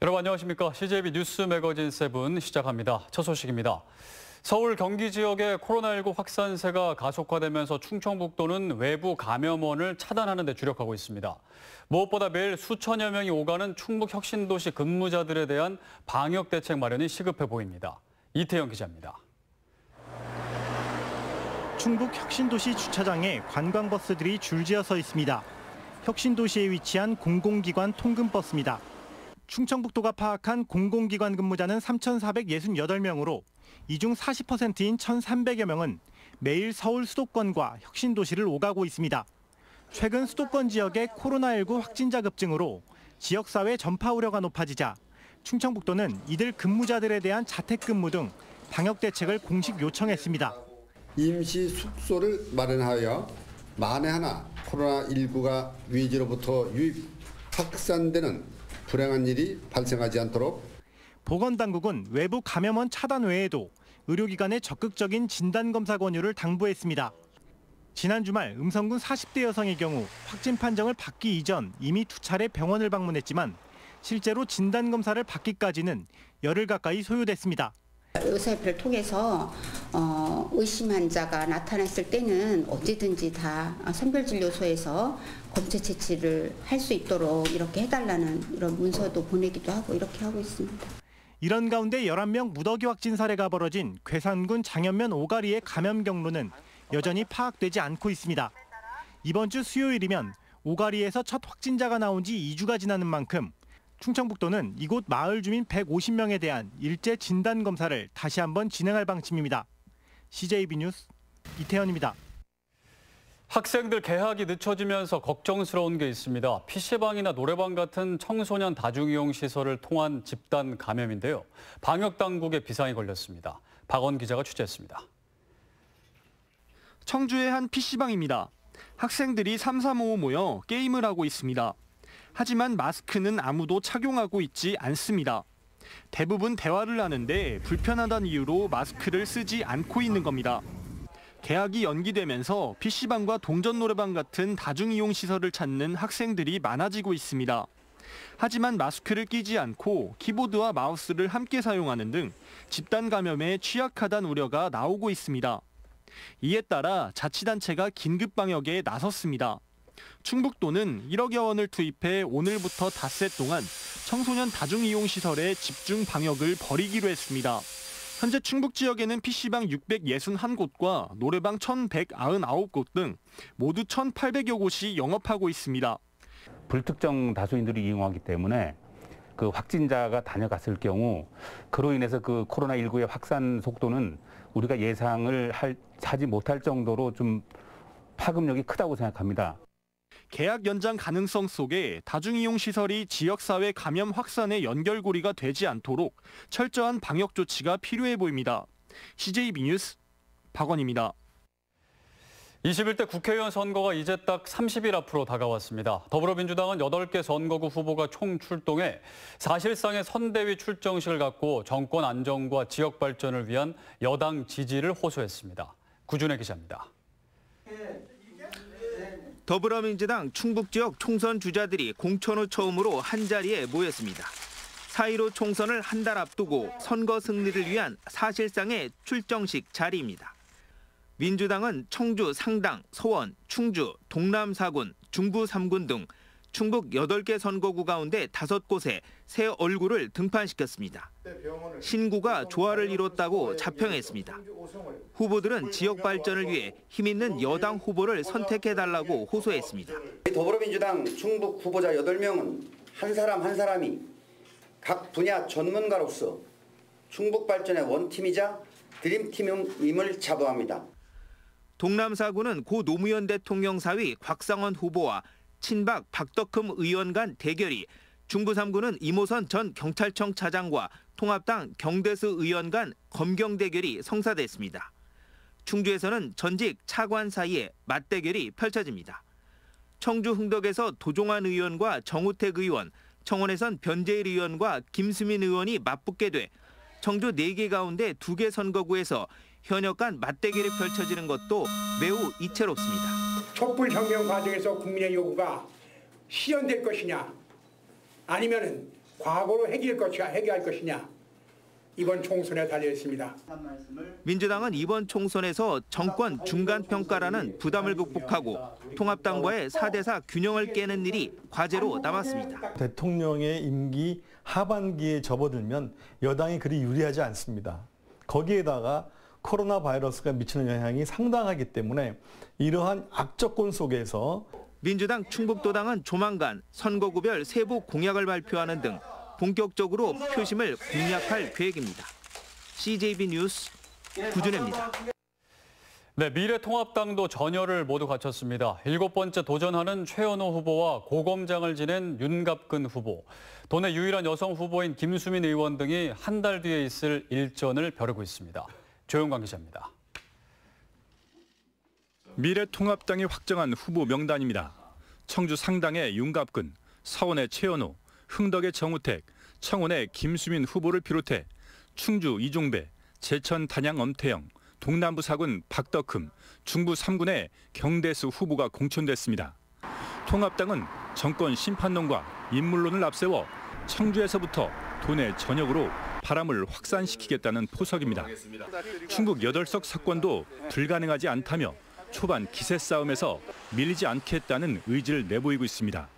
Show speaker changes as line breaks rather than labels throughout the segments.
여러분 안녕하십니까? CJB 뉴스 매거진 7 시작합니다. 첫 소식입니다. 서울 경기 지역의 코로나19 확산세가 가속화되면서 충청북도는 외부 감염원을 차단하는 데 주력하고 있습니다. 무엇보다 매일 수천여 명이 오가는 충북 혁신도시 근무자들에 대한 방역 대책 마련이 시급해 보입니다. 이태영 기자입니다.
충북 혁신도시 주차장에 관광버스들이 줄지어 서 있습니다. 혁신도시에 위치한 공공기관 통근버스입니다. 충청북도가 파악한 공공기관 근무자는 3,468명으로 이 중 40%인 1,300여 명은 매일 서울 수도권과 혁신도시를 오가고 있습니다. 최근 수도권 지역의 코로나19 확진자 급증으로 지역사회 전파 우려가 높아지자 충청북도는 이들 근무자들에 대한 자택근무 등 방역 대책을 공식 요청했습니다.
임시 숙소를 마련하여 만에 하나 코로나19가 위지로부터 유입 확산되는 불행한 일이 발생하지 않도록
보건당국은 외부 감염원 차단 외에도 의료기관의 적극적인 진단검사 권유를 당부했습니다. 지난 주말 음성군 40대 여성의 경우 확진 판정을 받기 이전 이미 2차례 병원을 방문했지만 실제로 진단검사를 받기까지는 열흘 가까이 소요됐습니다.
의사협회를 통해서 의심 환자가 나타났을 때는 언제든지 다 선별진료소에서 검체 채취를 할 수 있도록 이렇게 해달라는 이런 문서도 보내기도 하고 이렇게 하고 있습니다.
이런 가운데 11명 무더기 확진 사례가 벌어진 괴산군 장현면 오가리의 감염 경로는 여전히 파악되지 않고 있습니다. 이번 주 수요일이면 오가리에서 첫 확진자가 나온 지 2주가 지나는 만큼 충청북도는 이곳 마을 주민 150명에 대한 일제 진단 검사를 다시 한번 진행할 방침입니다. CJB 뉴스 이태현입니다.
학생들 개학이 늦춰지면서 걱정스러운 게 있습니다. PC방이나 노래방 같은 청소년 다중이용 시설을 통한 집단 감염인데요. 방역 당국의 비상이 걸렸습니다. 박원 기자가 취재했습니다.
청주의 한 PC방입니다. 학생들이 3-3-5 모여 게임을 하고 있습니다. 하지만 마스크는 아무도 착용하고 있지 않습니다. 대부분 대화를 하는데 불편하다는 이유로 마스크를 쓰지 않고 있는 겁니다. 개학이 연기되면서 PC방과 동전 노래방 같은 다중이용 시설을 찾는 학생들이 많아지고 있습니다. 하지만 마스크를 끼지 않고 키보드와 마우스를 함께 사용하는 등 집단 감염에 취약하다는 우려가 나오고 있습니다. 이에 따라 자치단체가 긴급 방역에 나섰습니다. 충북도는 1억여 원을 투입해 오늘부터 닷새 동안 청소년 다중이용 시설의 집중 방역을 벌이기로 했습니다. 현재 충북 지역에는 PC방 661곳과 노래방 1,199곳 등 모두 1,800여 곳이 영업하고 있습니다.
불특정 다수인들이 이용하기 때문에 그 확진자가 다녀갔을 경우 그로 인해서 그 코로나19의 확산 속도는 우리가 예상을 하지 못할 정도로 좀 파급력이 크다고 생각합니다.
개학 연장 가능성 속에 다중이용 시설이 지역사회 감염 확산의 연결고리가 되지 않도록 철저한 방역 조치가 필요해 보입니다. CJB 뉴스 박원입니다.
21대 국회의원 선거가 이제 딱 30일 앞으로 다가왔습니다. 더불어민주당은 8개 선거구 후보가 총 출동해 사실상의 선대위 출정식을 갖고 정권 안정과 지역 발전을 위한 여당 지지를 호소했습니다. 구준혜 기자입니다.
더불어민주당 충북 지역 총선 주자들이 공천 후 처음으로 한자리에 모였습니다. 4.15 총선을 한 달 앞두고 선거 승리를 위한 사실상의 출정식 자리입니다. 민주당은 청주 상당, 서원, 충주, 동남 4군, 중부 3군 등 충북 8개 선거구 가운데 5곳에 새 얼굴을 등판시켰습니다. 신구가 조화를 이뤘다고 자평했습니다. 후보들은 지역 발전을 위해 힘있는 여당 후보를 선택해달라고 호소했습니다.
더불어민주당 충북 후보자 8명은 한 사람 한 사람이 각 분야 전문가로서 충북 발전의 원팀이자 드림팀임을 자부합니다.
동남 4구는 고 노무현 대통령 사위 곽상원 후보와 친박 박덕흠 의원 간 대결이, 중부 3구는 이모선 전 경찰청 차장과 통합당 경대수 의원 간 검경 대결이 성사됐습니다. 충주에서는 전직 차관 사이에 맞대결이 펼쳐집니다. 청주 흥덕에서 도종환 의원과 정우택 의원, 청원에선 변재일 의원과 김수민 의원이 맞붙게 돼 청주 4개 가운데 2개 선거구에서 현역 간 맞대결이 펼쳐지는 것도 매우 이채롭습니다.
촛불혁명 과정에서 국민의 요구가 실현될 것이냐, 아니면 과거로 해결할 것이냐 이번 총선에 달려 있습니다.
민주당은 이번 총선에서 정권 중간평가라는 부담을 극복하고 통합당과의 4대4 균형을 깨는 일이 과제로 남았습니다.
대통령의 임기 하반기에 접어들면 여당이 그리 유리하지 않습니다. 거기에다가 코로나 바이러스가 미치는 영향이 상당하기 때문에 이러한 악조건 속에서
민주당 충북도당은 조만간 선거구별 세부 공약을 발표하는 등 본격적으로 표심을 공략할 계획입니다. CJB 뉴스 구준혜입니다.
네, 미래통합당도 전열을 모두 갖췄습니다. 7번째 도전하는 최연호 후보와 고검장을 지낸 윤갑근 후보, 도내 유일한 여성 후보인 김수민 의원 등이 한 달 뒤에 있을 일전을 벼르고 있습니다. 조영광 기자입니다.
미래통합당이 확정한 후보 명단입니다. 청주 상당의 윤갑근, 서원의 최연호, 흥덕의 정우택, 청원의 김수민 후보를 비롯해 충주 이종배, 제천 단양 엄태영, 동남부 4군 박덕흠, 중부 3군의 경대수 후보가 공천됐습니다. 통합당은 정권 심판론과 인물론을 앞세워 청주에서부터 도내 전역으로 바람을 확산시키겠다는 포석입니다. 충북 8석 석권도 불가능하지 않다며 초반 기세 싸움에서 밀리지 않겠다는 의지를 내보이고 있습니다.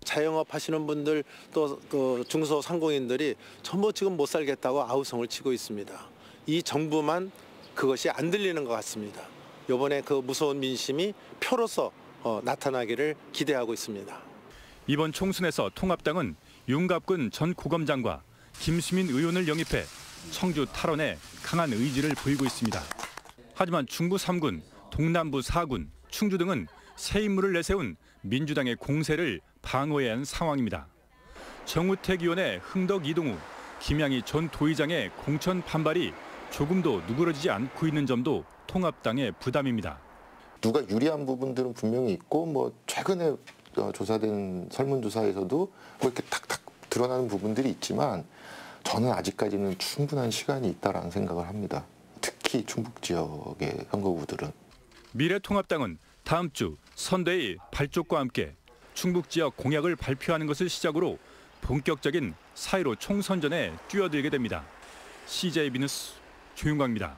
자영업 하시는 분들 또 그 중소상공인들이 전부 지금 못 살겠다고 아우성을 치고 있습니다. 이 정부만 그것이 안 들리는 것 같습니다. 이번에 그 무서운 민심이 표로서 나타나기를 기대하고 있습니다.
이번 총선에서 통합당은 윤갑근 전 고검장과 김수민 의원을 영입해 청주 탈원에 강한 의지를 보이고 있습니다. 하지만 중부 3군, 동남부 4군, 충주 등은 새 인물을 내세운 민주당의 공세를 방어해야 하는 상황입니다. 정우택 의원의 흥덕 이동우, 김양희 전 도의장의 공천 반발이 조금도 누그러지지 않고 있는 점도 통합당의 부담입니다.
누가 유리한 부분들은 분명히 있고 뭐 최근에 조사된 설문조사에서도 뭐 이렇게 탁탁 드러나는 부분들이 있지만 저는 아직까지는 충분한 시간이 있다라는 생각을 합니다. 특히 충북 지역의 선거구들은.
미래통합당은 다음 주 선대위 발족과 함께 충북 지역 공약을 발표하는 것을 시작으로 본격적인 4.15 총선전에 뛰어들게 됩니다. CJB 뉴스 조윤광입니다.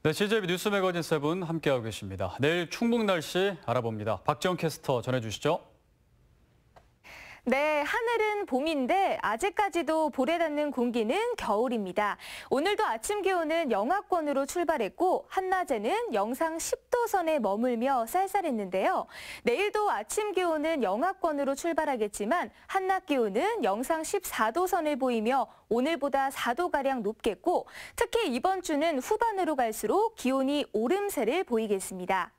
네, CJB 뉴스 매거진 7 함께하고 계십니다. 내일 충북 날씨 알아봅니다. 박지영 캐스터 전해주시죠.
네, 하늘은 봄인데 아직까지도 볼에 닿는 공기는 겨울입니다. 오늘도 아침 기온은 영하권으로 출발했고 한낮에는 영상 10도 선에 머물며 쌀쌀했는데요. 내일도 아침 기온은 영하권으로 출발하겠지만 한낮 기온은 영상 14도 선을 보이며 오늘보다 4도가량 높겠고 특히 이번 주는 후반으로 갈수록 기온이 오름세를 보이겠습니다.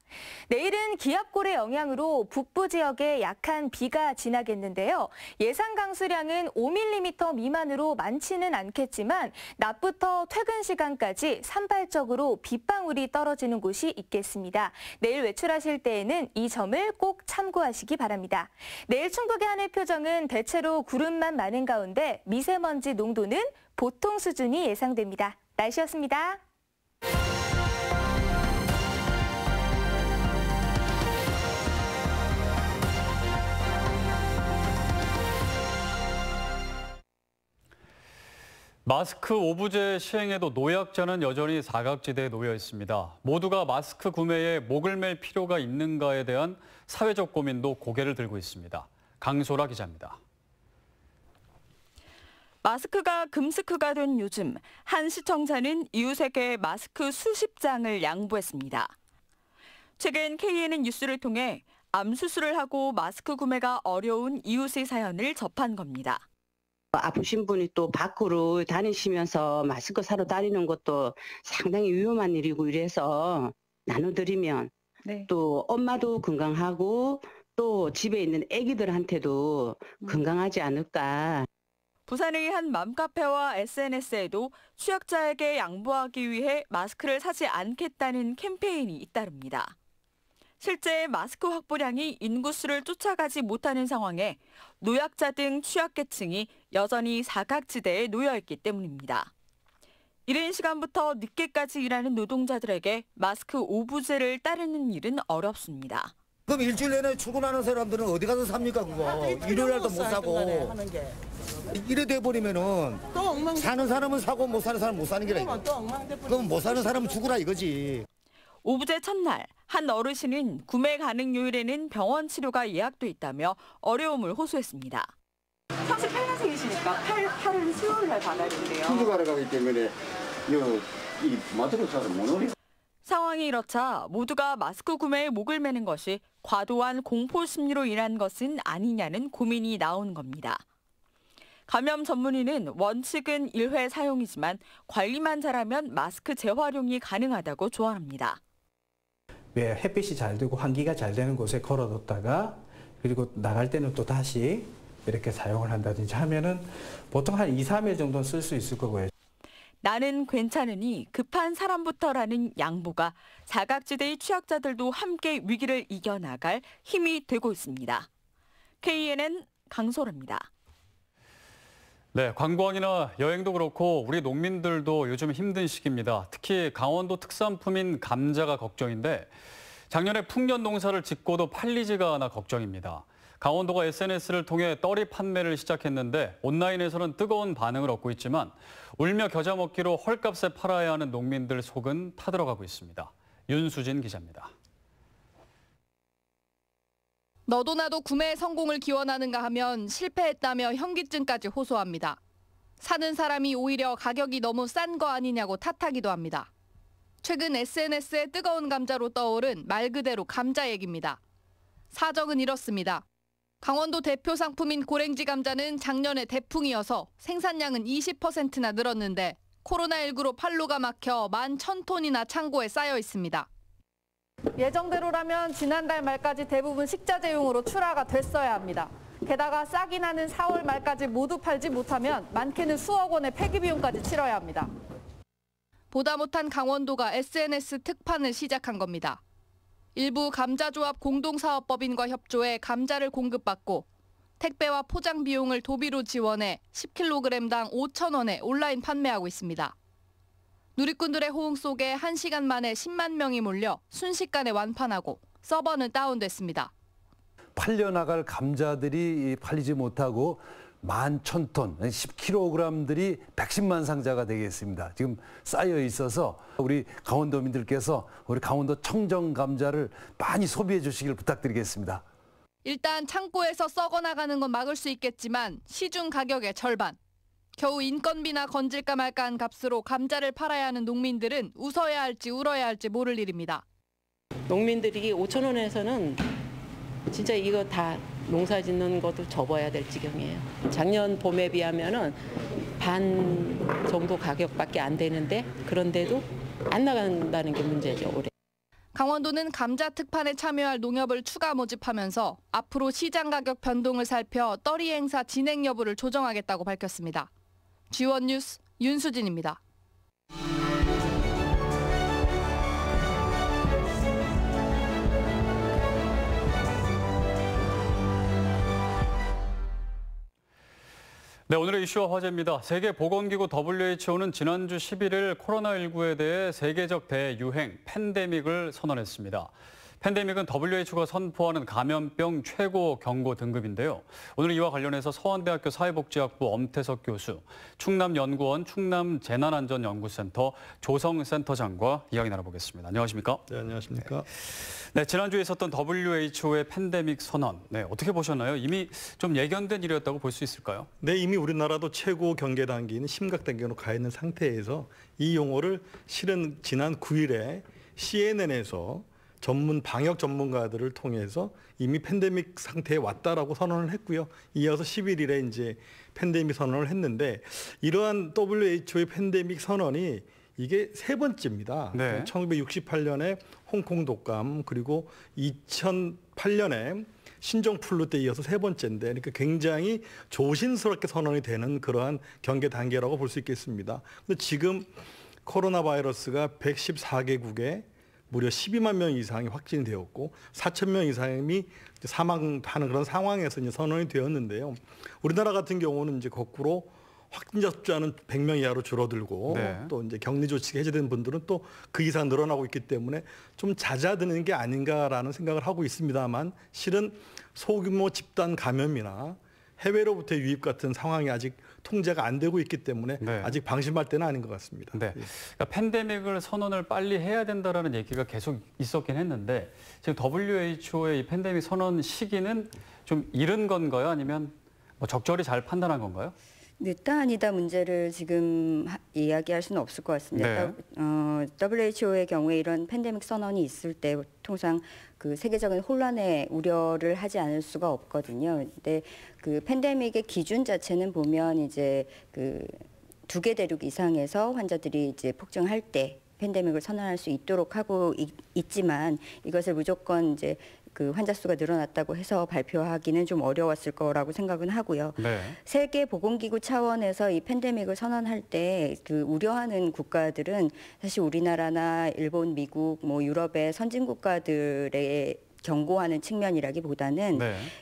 내일은 기압골의 영향으로 북부 지역에 약한 비가 지나겠는데요. 예상 강수량은 5mm 미만으로 많지는 않겠지만 낮부터 퇴근 시간까지 산발적으로 빗방울이 떨어지는 곳이 있겠습니다. 내일 외출하실 때에는 이 점을 꼭 참고하시기 바랍니다. 내일 충북의 하늘 표정은 대체로 구름만 많은 가운데 미세먼지 농도는 보통 수준이 예상됩니다. 날씨였습니다.
마스크 오부제 시행에도 노약자는 여전히 사각지대에 놓여 있습니다. 모두가 마스크 구매에 목을 맬 필요가 있는가에 대한 사회적 고민도 고개를 들고 있습니다. 강소라 기자입니다.
마스크가 금스크가 된 요즘 한 시청자는 이웃에게 마스크 수십 장을 양보했습니다. 최근 KNN 뉴스를 통해 암 수술을 하고 마스크 구매가 어려운 이웃의 사연을 접한 겁니다.
아프신 분이 또 밖으로 다니시면서 마스크 사러 다니는 것도 상당히 위험한 일이고 이래서 나눠드리면 또 엄마도 건강하고 또 집에 있는 아기들한테도 건강하지 않을까.
부산의 한 맘카페와 SNS에도 취약자에게 양보하기 위해 마스크를 사지 않겠다는 캠페인이 잇따릅니다. 실제 마스크 확보량이 인구수를 쫓아가지 못하는 상황에 노약자 등 취약계층이 여전히 사각지대에 놓여있기 때문입니다. 이른 시간부터 늦게까지 일하는 노동자들에게 마스크 오부제를 따르는 일은 어렵습니다.
그럼 일주일 내내 출근하는 사람들은 어디 가서 삽니까 그거? 일요일날도 못 사고. 이래 돼버리면은 사는 사람은 사고 못 사는 사람은 못 사는 게라. 그럼 못 사는 사람은 죽으라 이거지.
오부제 첫날 한 어르신은 구매 가능 요일에는 병원 치료가 예약돼 있다며 어려움을 호소했습니다.
38년생이시니까 팔은 수요일날 받아야 된대요.
투수가러 가기 때문에 이 마트로 사서 못 오니.
상황이 이렇자 모두가 마스크 구매에 목을 매는 것이 과도한 공포 심리로 인한 것은 아니냐는 고민이 나온 겁니다. 감염 전문의는 원칙은 1회 사용이지만 관리만 잘하면 마스크 재활용이 가능하다고 조언합니다.
왜 햇빛이 잘 되고 환기가 잘 되는 곳에 걸어뒀다가 그리고 나갈 때는 또 다시 이렇게 사용을 한다든지 하면은 보통 한 2, 3일 정도는 쓸 수 있을 거고요.
나는 괜찮으니 급한 사람부터라는 양보가 사각지대의 취약자들도 함께 위기를 이겨나갈 힘이 되고 있습니다. KNN 강소라입니다.
네, 관광이나 여행도 그렇고 우리 농민들도 요즘 힘든 시기입니다. 특히 강원도 특산품인 감자가 걱정인데 작년에 풍년 농사를 짓고도 팔리지가 않아 걱정입니다. 강원도가 SNS를 통해 떨이 판매를 시작했는데 온라인에서는 뜨거운 반응을 얻고 있지만 울며 겨자 먹기로 헐값에 팔아야 하는 농민들 속은 타들어가고 있습니다. 윤수진 기자입니다.
너도 나도 구매 성공을 기원하는가 하면 실패했다며 현기증까지 호소합니다. 사는 사람이 오히려 가격이 너무 싼 거 아니냐고 탓하기도 합니다. 최근 SNS에 뜨거운 감자로 떠오른 말 그대로 감자 얘기입니다. 사정은 이렇습니다. 강원도 대표 상품인 고랭지 감자는 작년에 대풍이어서 생산량은 20%나 늘었는데 코로나19로 판로가 막혀 11,000톤이나 창고에 쌓여 있습니다. 예정대로라면 지난달 말까지 대부분 식자재용으로 출하가 됐어야 합니다. 게다가 싹이 나는 4월 말까지 모두 팔지 못하면 많게는 수억 원의 폐기 비용까지 치러야 합니다. 보다 못한 강원도가 SNS 특판을 시작한 겁니다. 일부 감자조합 공동사업법인과 협조해 감자를 공급받고 택배와 포장 비용을 도비로 지원해 10kg당 5,000원에 온라인 판매하고 있습니다. 누리꾼들의 호응 속에 1시간 만에 10만 명이 몰려 순식간에 완판하고 서버는 다운됐습니다.
팔려나갈 감자들이 팔리지 못하고 11,000톤, 10kg들이 110만 상자가 되겠습니다. 지금 쌓여 있어서 우리 강원도민들께서 우리 강원도 청정 감자를 많이 소비해 주시길 부탁드리겠습니다.
일단 창고에서 썩어나가는 건 막을 수 있겠지만 시중 가격의 절반. 겨우 인건비나 건질까 말까한 값으로 감자를 팔아야 하는 농민들은 웃어야 할지 울어야 할지 모를 일입니다.
농민들이 5,000원에서는 진짜 이거 다 농사 짓는 것도 접어야 될 지경이에요. 작년 봄에 비하면은 반 정도 가격밖에 안 되는데 그런데도 안 나간다는 게 문제죠, 올해.
강원도는 감자 특판에 참여할 농협을 추가 모집하면서 앞으로 시장 가격 변동을 살펴 떨이 행사 진행 여부를 조정하겠다고 밝혔습니다. G1 뉴스 윤수진입니다.
네, 오늘의 이슈와 화제입니다. 세계보건기구 WHO는 지난주 11일 코로나19에 대해 세계적 대유행, 팬데믹을 선언했습니다. 팬데믹은 WHO가 선포하는 감염병 최고 경고 등급인데요. 오늘 이와 관련해서 서원대학교 사회복지학부 엄태석 교수, 충남연구원 충남재난안전연구센터 조성센터장과 이야기 나눠보겠습니다. 안녕하십니까?
네, 안녕하십니까?
네, 지난주에 있었던 WHO의 팬데믹 선언, 네, 어떻게 보셨나요? 이미 좀 예견된 일이었다고 볼 수 있을까요?
네, 이미 우리나라도 최고 경계 단계인 심각 단계로 가 있는 상태에서 이 용어를 실은 지난 9일에 CNN에서 전문 방역 전문가들을 통해서 이미 팬데믹 상태에 왔다라고 선언을 했고요. 이어서 11일에 이제 팬데믹 선언을 했는데 이러한 WHO의 팬데믹 선언이 이게 세 번째입니다.
네.
1968년에 홍콩 독감 그리고 2008년에 신종플루 때 이어서 세 번째인데 그러니까 굉장히 조심스럽게 선언이 되는 그러한 경계 단계라고 볼 수 있겠습니다. 근데 지금 코로나 바이러스가 114개국에 무려 12만 명 이상이 확진되었고 4천 명 이상이 사망하는 그런 상황에서 이제 선언이 되었는데요. 우리나라 같은 경우는 이제 거꾸로 확진자 숫자는 100명 이하로 줄어들고 또 이제 격리 조치가 해제된 분들은 또 그 이상 늘어나고 있기 때문에 좀 잦아드는 게 아닌가라는 생각을 하고 있습니다만 실은 소규모 집단 감염이나 해외로부터 유입 같은 상황이 아직 통제가 안 되고 있기 때문에 아직 방심할 때는 아닌 것 같습니다.
네. 그러니까 팬데믹을 선언을 빨리 해야 된다라는 얘기가 계속 있었긴 했는데 지금 WHO의 이 팬데믹 선언 시기는 좀 이른 건가요? 아니면 뭐 적절히 잘 판단한 건가요?
늦다 아니다 문제를 지금 이야기할 수는 없을 것 같습니다. WHO의 경우에 이런 팬데믹 선언이 있을 때 통상 그 세계적인 혼란의 우려를 하지 않을 수가 없거든요. 근데 그 팬데믹의 기준 자체는 보면 이제 그 2개 대륙 이상에서 환자들이 이제 폭증할 때 팬데믹을 선언할 수 있도록 하고 있지만 이것을 무조건 이제 그 환자 수가 늘어났다고 해서 발표하기는 좀 어려웠을 거라고 생각은 하고요. 세계보건기구 차원에서 이 팬데믹을 선언할 때 그 우려하는 국가들은 사실 우리나라나 일본, 미국, 뭐 유럽의 선진 국가들의 경고하는 측면이라기보다는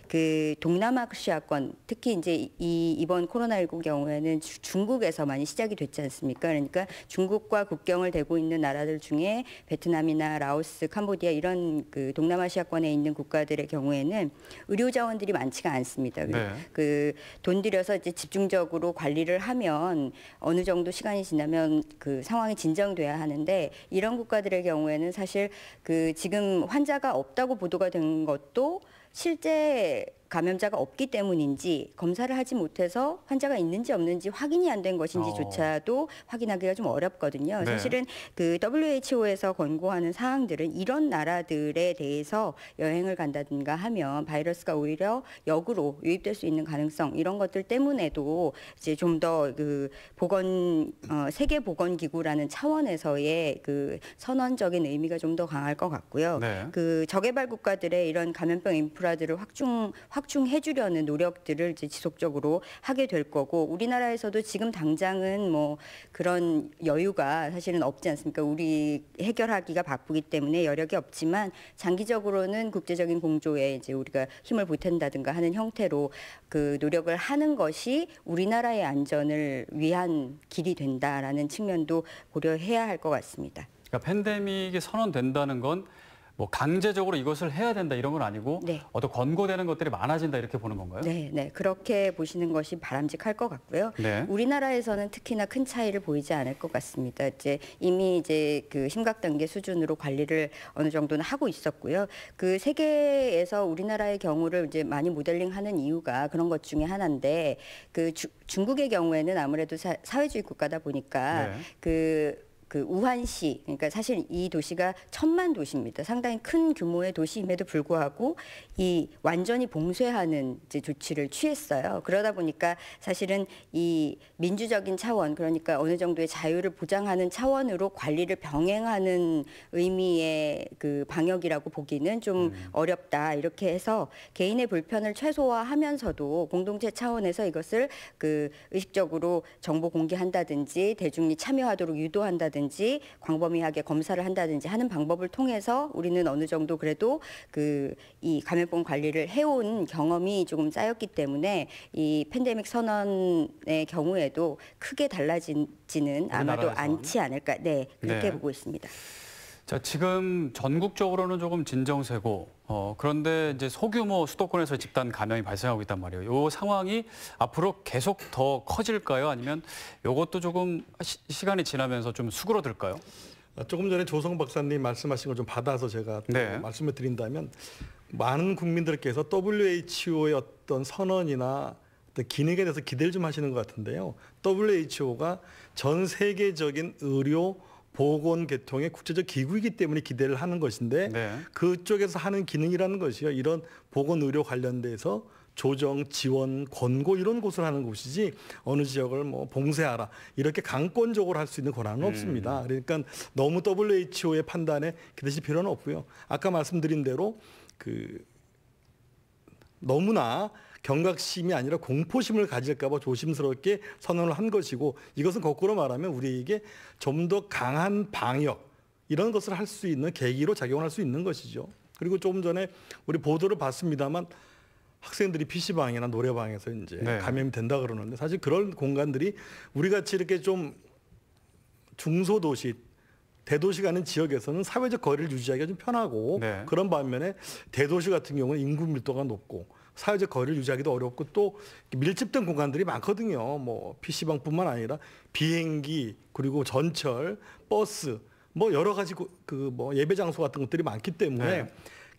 그 동남아시아권 특히 이제 이번 코로나19 경우에는 중국에서 많이 시작이 됐지 않습니까? 그러니까 중국과 국경을 대고 있는 나라들 중에 베트남이나 라오스, 캄보디아 이런 그 동남아시아권에 있는 국가들의 경우에는 의료 자원들이 많지가 않습니다. 그 돈 들여서 이제 집중적으로 관리를 하면 어느 정도 시간이 지나면 그 상황이 진정돼야 하는데 이런 국가들의 경우에는 사실 그 지금 환자가 없다고 보도가 된 것도 실제 감염자가 없기 때문인지 검사를 하지 못해서 환자가 있는지 없는지 확인이 안 된 것인지조차도 확인하기가 좀 어렵거든요. 사실은 그 WHO에서 권고하는 사항들은 이런 나라들에 대해서 여행을 간다든가 하면 바이러스가 오히려 역으로 유입될 수 있는 가능성 이런 것들 때문에도 이제 좀 더 그 세계 보건기구라는 차원에서의 그 선언적인 의미가 좀 더 강할 것 같고요. 그 저개발 국가들의 이런 감염병 인프라들을 확충해주려는 노력들을 이제 지속적으로 하게 될 거고 우리나라에서도 지금 당장은 뭐 그런 여유가 사실은 없지 않습니까? 우리 해결하기가 바쁘기 때문에 여력이 없지만 장기적으로는 국제적인 공조에 이제 우리가 힘을 보탠다든가 하는 형태로 그 노력을 하는 것이 우리나라의 안전을 위한 길이 된다라는 측면도 고려해야 할 것 같습니다.
그러니까 팬데믹이 선언된다는 건 뭐 강제적으로 이것을 해야 된다 이런 건 아니고 어떤 권고되는 것들이 많아진다 이렇게 보는 건가요?
네, 그렇게 보시는 것이 바람직할 것 같고요. 우리나라에서는 특히나 큰 차이를 보이지 않을 것 같습니다. 이제 이미 이제 그 심각 단계 수준으로 관리를 어느 정도는 하고 있었고요. 그 세계에서 우리나라의 경우를 이제 많이 모델링하는 이유가 그런 것 중에 하나인데 그 중국의 경우에는 아무래도 사회주의 국가다 보니까 그 우한시, 그러니까 사실 이 도시가 1000만 도시입니다. 상당히 큰 규모의 도시임에도 불구하고 이 완전히 봉쇄하는 이제 조치를 취했어요. 그러다 보니까 사실은 이 민주적인 차원, 그러니까 어느 정도의 자유를 보장하는 차원으로 관리를 병행하는 의미의 그 방역이라고 보기는 좀 어렵다. 이렇게 해서 개인의 불편을 최소화하면서도 공동체 차원에서 이것을 그 의식적으로 정보 공개한다든지 대중이 참여하도록 유도한다든지 광범위하게 검사를 한다든지 하는 방법을 통해서 우리는 어느 정도 그래도 이 감염병 관리를 해온 경험이 조금 쌓였기 때문에 이 팬데믹 선언의 경우에도 크게 달라지지는 아마도 않지 않을까. 그렇게 보고 있습니다.
자, 지금 전국적으로는 조금 진정세고 그런데 이제 소규모 수도권에서 집단 감염이 발생하고 있단 말이에요. 이 상황이 앞으로 계속 더 커질까요? 아니면 이것도 조금 시간이 지나면서 좀 수그러들까요?
조금 전에 조성 박사님 말씀하신 걸 좀 받아서 제가 말씀을 드린다면 많은 국민들께서 WHO의 어떤 선언이나 어떤 기능에 대해서 기대를 좀 하시는 것 같은데요. WHO가 전 세계적인 의료 보건계통의 국제적 기구이기 때문에 기대를 하는 것인데 그쪽에서 하는 기능이라는 것이요. 이런 보건의료 관련돼서 조정, 지원, 권고 이런 곳을 하는 곳이지 어느 지역을 뭐 봉쇄하라 이렇게 강권적으로 할 수 있는 권한은 없습니다. 그러니까 너무 WHO의 판단에 기대실 필요는 없고요. 아까 말씀드린 대로 너무나 경각심이 아니라 공포심을 가질까 봐 조심스럽게 선언을 한 것이고 이것은 거꾸로 말하면 우리에게 좀 더 강한 방역 이런 것을 할 수 있는 계기로 작용할 수 있는 것이죠. 그리고 조금 전에 우리 보도를 봤습니다만 학생들이 PC방이나 노래방에서 이제
네.
감염이 된다 그러는데 사실 그런 공간들이 우리 같이 이렇게 좀 중소도시 대도시가 아닌 지역에서는 사회적 거리를 유지하기가 좀 편하고
네.
그런 반면에 대도시 같은 경우는 인구 밀도가 높고 사회적 거리를 유지하기도 어렵고 또 밀집된 공간들이 많거든요. 뭐 PC방뿐만 아니라 비행기 그리고 전철, 버스 뭐 여러 가지 그 뭐 예배 장소 같은 것들이 많기 때문에
네.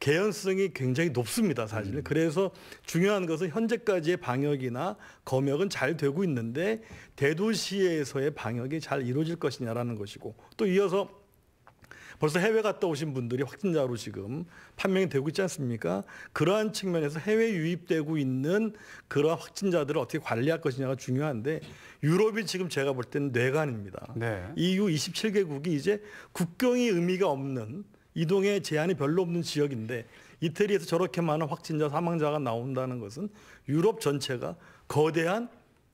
개연성이 굉장히 높습니다, 사실. 그래서 중요한 것은 현재까지의 방역이나 검역은 잘 되고 있는데 대도시에서의 방역이 잘 이루어질 것이냐라는 것이고 또 이어서 벌써 해외 갔다 오신 분들이 확진자로 지금 판명이 되고 있지 않습니까? 그러한 측면에서 해외 유입되고 있는 그러한 확진자들을 어떻게 관리할 것이냐가 중요한데 유럽이 지금 제가 볼 때는 뇌관입니다.
네.
EU 27개국이 이제 국경이 의미가 없는 이동에 제한이 별로 없는 지역인데 이태리에서 저렇게 많은 확진자 사망자가 나온다는 것은 유럽 전체가 거대한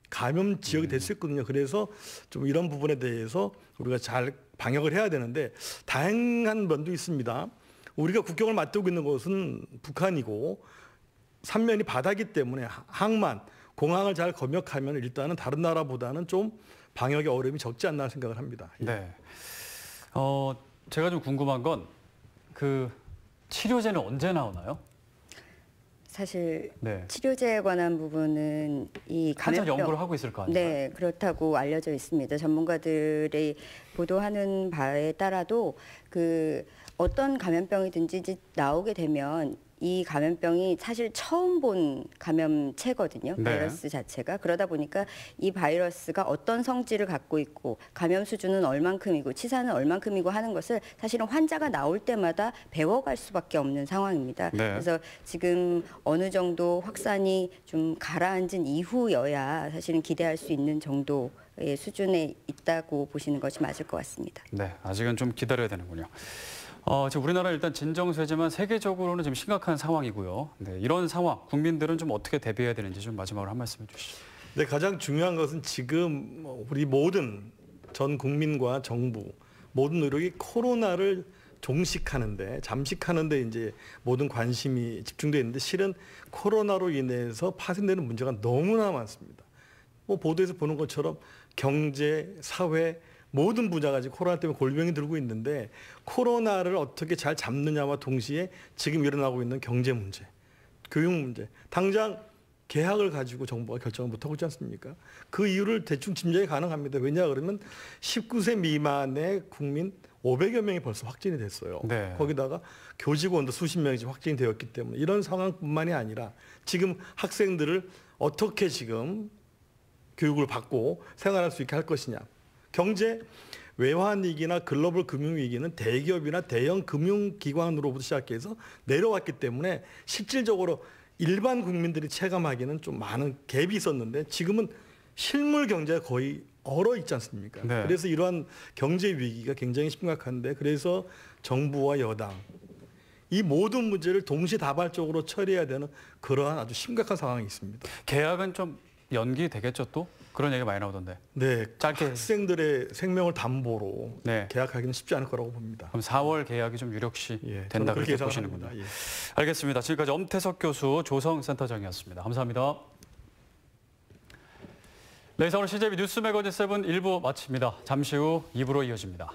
감염 지역이 될 수 있거든요. 그래서 좀 이런 부분에 대해서 우리가 잘 방역을 해야 되는데 다양한 면도 있습니다. 우리가 국경을 맞대고 있는 곳은 북한이고 삼면이 바다이기 때문에 항만, 공항을 잘 검역하면 일단은 다른 나라보다는 좀 방역의 어려움이 적지 않나 생각을 합니다.
네. 제가 좀 궁금한 건 그 치료제는 언제 나오나요?
사실
네.
치료제에 관한 부분은 이
한참 연구를 하고 있을 거 아니에요?
네, 그렇다고 알려져 있습니다. 전문가들이 보도하는 바에 따라도 그 어떤 감염병이든지 이제 나오게 되면 이 감염병이 사실 처음 본 감염체거든요.
네.
바이러스 자체가. 그러다 보니까 이 바이러스가 어떤 성질을 갖고 있고 감염 수준은 얼만큼이고 치사는 얼만큼이고 하는 것을 사실은 환자가 나올 때마다 배워갈 수밖에 없는 상황입니다.
네.
그래서 지금 어느 정도 확산이 좀 가라앉은 이후여야 사실은 기대할 수 있는 정도의 수준에 있다고 보시는 것이 맞을 것 같습니다.
네, 아직은 좀 기다려야 되는군요. 지금 우리나라 일단 진정세지만 세계적으로는 지금 심각한 상황이고요. 네, 이런 상황 국민들은 좀 어떻게 대비해야 되는지 좀 마지막으로 한 말씀 해주시죠.
네, 가장 중요한 것은 지금 우리 모든 전 국민과 정부 모든 노력이 코로나를 종식하는데 잠식하는데 이제 모든 관심이 집중되어 있는데 실은 코로나로 인해서 파생되는 문제가 너무나 많습니다. 뭐 보도에서 보는 것처럼 경제, 사회 모든 분야가 지금 코로나 때문에 골병이 들고 있는데 코로나를 어떻게 잘 잡느냐와 동시에 지금 일어나고 있는 경제 문제, 교육 문제, 당장 개학을 가지고 정부가 결정을 못하고 있지 않습니까? 그 이유를 대충 짐작이 가능합니다. 왜냐 그러면 19세 미만의 국민 500여 명이 벌써 확진이 됐어요.
네.
거기다가 교직원도 수십 명이 지금 확진이 되었기 때문에 이런 상황뿐만이 아니라 지금 학생들을 어떻게 지금 교육을 받고 생활할 수 있게 할 것이냐. 경제 외환위기나 글로벌 금융위기는 대기업이나 대형 금융기관으로부터 시작해서 내려왔기 때문에 실질적으로 일반 국민들이 체감하기는 좀 많은 갭이 있었는데 지금은 실물 경제가 거의 얼어 있지 않습니까?
네.
그래서 이러한 경제 위기가 굉장히 심각한데 그래서 정부와 여당 이 모든 문제를 동시다발적으로 처리해야 되는 그러한 아주 심각한 상황이 있습니다.
계약은 좀 연기되겠죠 또? 그런 얘기가 많이 나오던데.
네,
짧게
학생들의 생명을 담보로
네.
계약하기는 쉽지 않을 거라고 봅니다.
그럼 4월 계약이 좀 유력시 된다
그렇게
그렇게 보시는군요.
예상합니다. 예.
알겠습니다. 지금까지 엄태석 교수, 조성센터장이었습니다. 감사합니다. 네, 서울 CJB 뉴스 매거진 7 1부 마칩니다. 잠시 후 2부로 이어집니다.